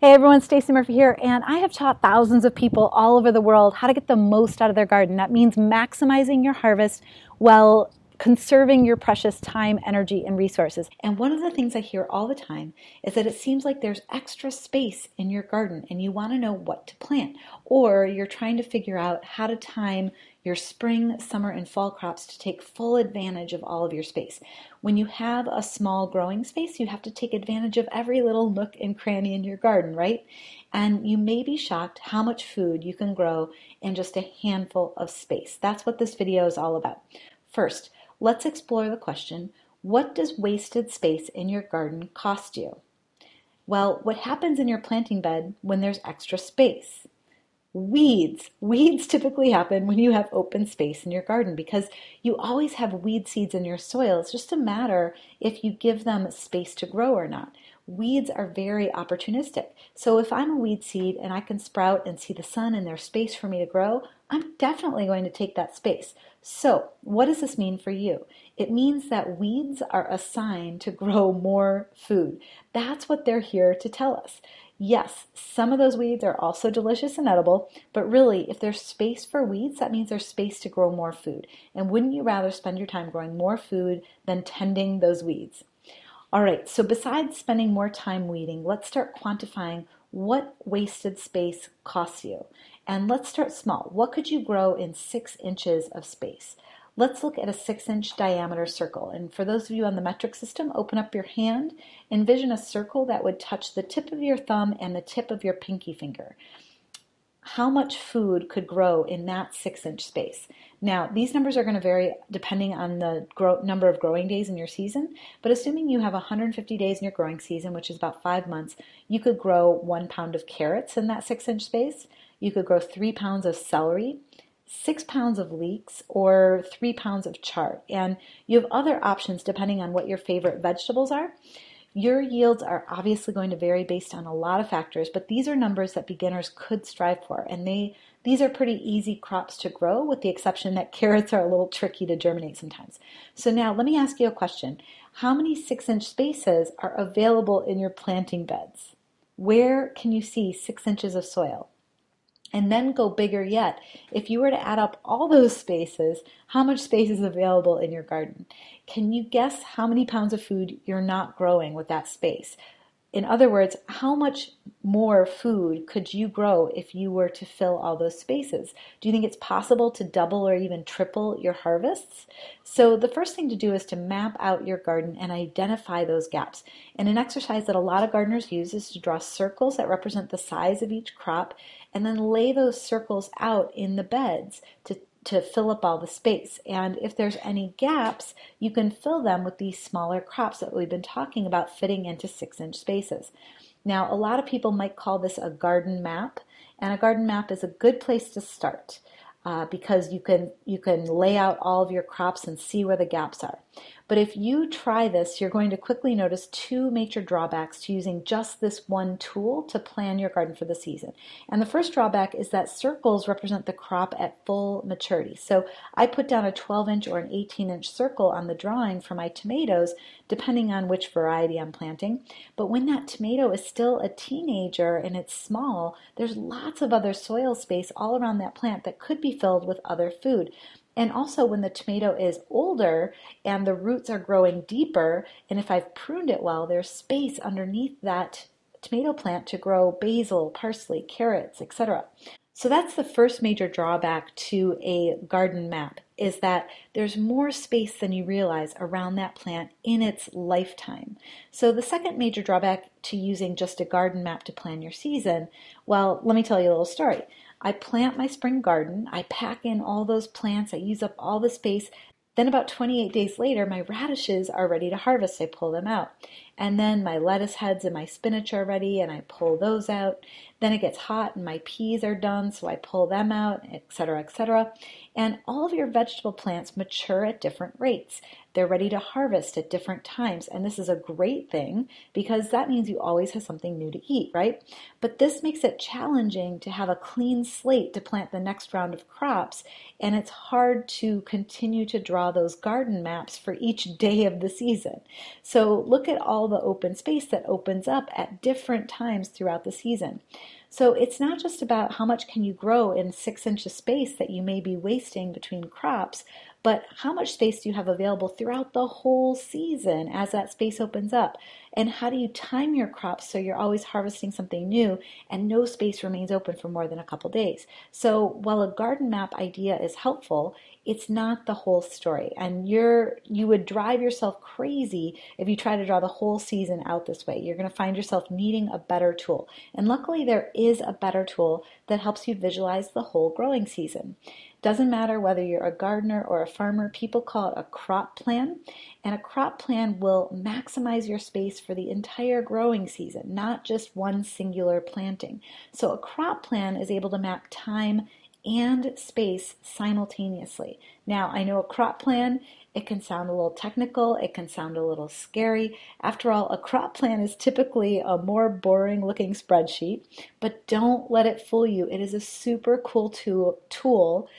Hey everyone, Stacey Murphy here, and I have taught thousands of people all over the world how to get the most out of their garden. That means maximizing your harvest while conserving your precious time, energy, and resources. And one of the things I hear all the time is that it seems like there's extra space in your garden and you want to know what to plant, or you're trying to figure out how to time your spring, summer, and fall crops to take full advantage of all of your space. When you have a small growing space, you have to take advantage of every little nook and cranny in your garden, right? And you may be shocked how much food you can grow in just a handful of space. That's what this video is all about. First, let's explore the question, what does wasted space in your garden cost you? Well, what happens in your planting bed when there's extra space? Weeds. Weeds typically happen when you have open space in your garden because you always have weed seeds in your soil. It's just a matter if you give them space to grow or not. Weeds are very opportunistic. So if I'm a weed seed and I can sprout and see the sun and there's space for me to grow, I'm definitely going to take that space. So what does this mean for you? It means that weeds are assigned to grow more food. That's what they're here to tell us. Yes, some of those weeds are also delicious and edible, but really, if there's space for weeds, that means there's space to grow more food. And wouldn't you rather spend your time growing more food than tending those weeds? All right, so besides spending more time weeding, let's start quantifying what wasted space costs you. And let's start small. What could you grow in 6 inches of space? Let's look at a 6-inch diameter circle. And for those of you on the metric system, open up your hand. Envision a circle that would touch the tip of your thumb and the tip of your pinky finger. How much food could grow in that 6-inch space? Now, these numbers are going to vary depending on the number of growing days in your season, but assuming you have 150 days in your growing season, which is about 5 months, you could grow 1 pound of carrots in that 6-inch space. You could grow 3 pounds of celery, 6 pounds of leeks, or 3 pounds of chard. And you have other options depending on what your favorite vegetables are. Your yields are obviously going to vary based on a lot of factors, but these are numbers that beginners could strive for. And these are pretty easy crops to grow, with the exception that carrots are a little tricky to germinate sometimes. So now let me ask you a question. How many 6-inch spaces are available in your planting beds? Where can you see 6 inches of soil? And then go bigger yet. If you were to add up all those spaces, how much space is available in your garden? Can you guess how many pounds of food you're not growing with that space? In other words, how much more food could you grow if you were to fill all those spaces? Do you think it's possible to double or even triple your harvests? So the first thing to do is to map out your garden and identify those gaps. And an exercise that a lot of gardeners use is to draw circles that represent the size of each crop and then lay those circles out in the beds to fill up all the space. And if there's any gaps, you can fill them with these smaller crops that we've been talking about fitting into 6-inch spaces. Now, a lot of people might call this a garden map, and a garden map is a good place to start because you can lay out all of your crops and see where the gaps are. But if you try this, you're going to quickly notice 2 major drawbacks to using just this one tool to plan your garden for the season. And the first drawback is that circles represent the crop at full maturity. So I put down a 12-inch or an 18-inch circle on the drawing for my tomatoes, depending on which variety I'm planting. But when that tomato is still a teenager and it's small, there's lots of other soil space all around that plant that could be filled with other food. And also when the tomato is older and the roots are growing deeper, and if I've pruned it well, there's space underneath that tomato plant to grow basil, parsley, carrots, etc. So that's the first major drawback to a garden map, is that there's more space than you realize around that plant in its lifetime. So the second major drawback to using just a garden map to plan your season, well, let me tell you a little story. I plant my spring garden, I pack in all those plants, I use up all the space. Then about 28 days later, my radishes are ready to harvest. I pull them out. And then my lettuce heads and my spinach are ready and I pull those out. Then it gets hot and my peas are done, so I pull them out, etc., etc. And all of your vegetable plants mature at different rates. They're ready to harvest at different times. And this is a great thing because that means you always have something new to eat, right? But this makes it challenging to have a clean slate to plant the next round of crops. And it's hard to continue to draw those garden maps for each day of the season. So look at all the open space that opens up at different times throughout the season. So it's not just about how much can you grow in 6 inches of space that you may be wasting between crops, but how much space do you have available throughout the whole season as that space opens up? And how do you time your crops so you're always harvesting something new and no space remains open for more than a couple days? So while a garden map idea is helpful, it's not the whole story. And you would drive yourself crazy if you try to draw the whole season out this way. You're going to find yourself needing a better tool. And luckily there is a better tool that helps you visualize the whole growing season. Doesn't matter whether you're a gardener or a farmer, people call it a crop plan. And a crop plan will maximize your space for the entire growing season, not just one singular planting. So a crop plan is able to map time and space simultaneously. Now, I know a crop plan, it can sound a little technical, it can sound a little scary. After all, a crop plan is typically a more boring looking spreadsheet, but don't let it fool you. It is a super cool tool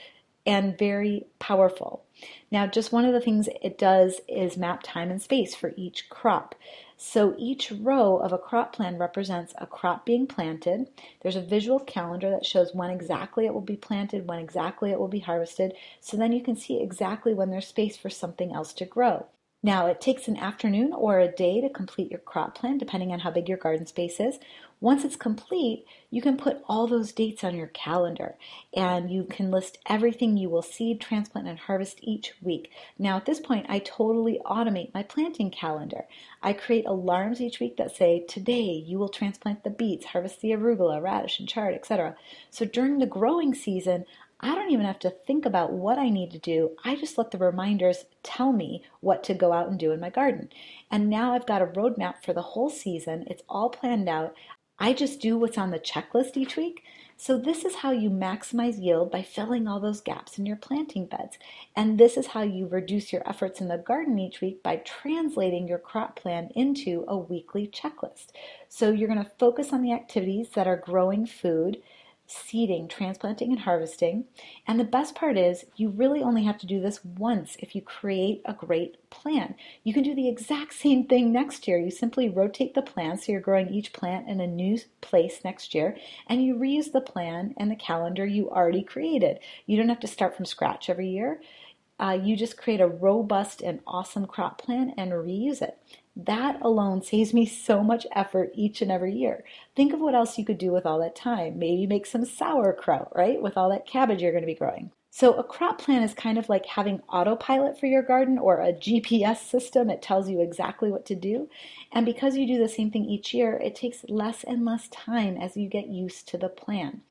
and very powerful. Now, just one of the things it does is map time and space for each crop. So each row of a crop plan represents a crop being planted. There's a visual calendar that shows when exactly it will be planted, when exactly it will be harvested. So then you can see exactly when there's space for something else to grow. Now, it takes an afternoon or a day to complete your crop plan, depending on how big your garden space is. Once it's complete, you can put all those dates on your calendar, and you can list everything you will seed, transplant, and harvest each week. Now, at this point, I totally automate my planting calendar. I create alarms each week that say, today you will transplant the beets, harvest the arugula, radish, and chard, etc. So during the growing season, I don't even have to think about what I need to do. I just let the reminders tell me what to go out and do in my garden. And now I've got a roadmap for the whole season. It's all planned out. I just do what's on the checklist each week. So this is how you maximize yield by filling all those gaps in your planting beds. And this is how you reduce your efforts in the garden each week by translating your crop plan into a weekly checklist. So you're going to focus on the activities that are growing food, seeding, transplanting, and harvesting. And the best part is you really only have to do this once if you create a great plan. You can do the exact same thing next year. You simply rotate the plan so you're growing each plant in a new place next year, and you reuse the plan and the calendar you already created. You don't have to start from scratch every year. You just create a robust and awesome crop plan and reuse it. That alone saves me so much effort each and every year. Think of what else you could do with all that time. Maybe make some sauerkraut, right? With all that cabbage you're going to be growing. So a crop plan is kind of like having autopilot for your garden or a GPS system. It tells you exactly what to do. And because you do the same thing each year, it takes less and less time as you get used to the plan.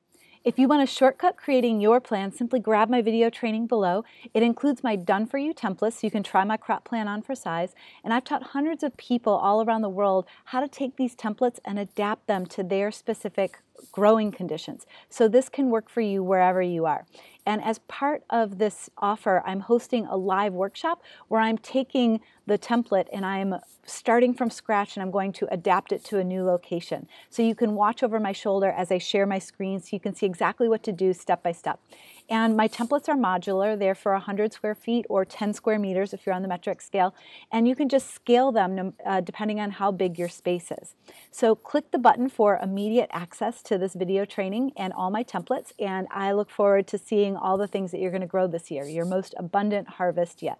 If you want a shortcut creating your plan, simply grab my video training below. It includes my done-for-you templates, so you can try my crop plan on for size. And I've taught hundreds of people all around the world how to take these templates and adapt them to their specific growing conditions. So this can work for you wherever you are. And as part of this offer, I'm hosting a live workshop where I'm taking the template and I'm starting from scratch and I'm going to adapt it to a new location. So you can watch over my shoulder as I share my screen so you can see exactly what to do step by step. And my templates are modular. They're for 100 square feet or 10 square meters if you're on the metric scale. And you can just scale them depending on how big your space is. So click the button for immediate access to this video training and all my templates. And I look forward to seeing all the things that you're going to grow this year, your most abundant harvest yet.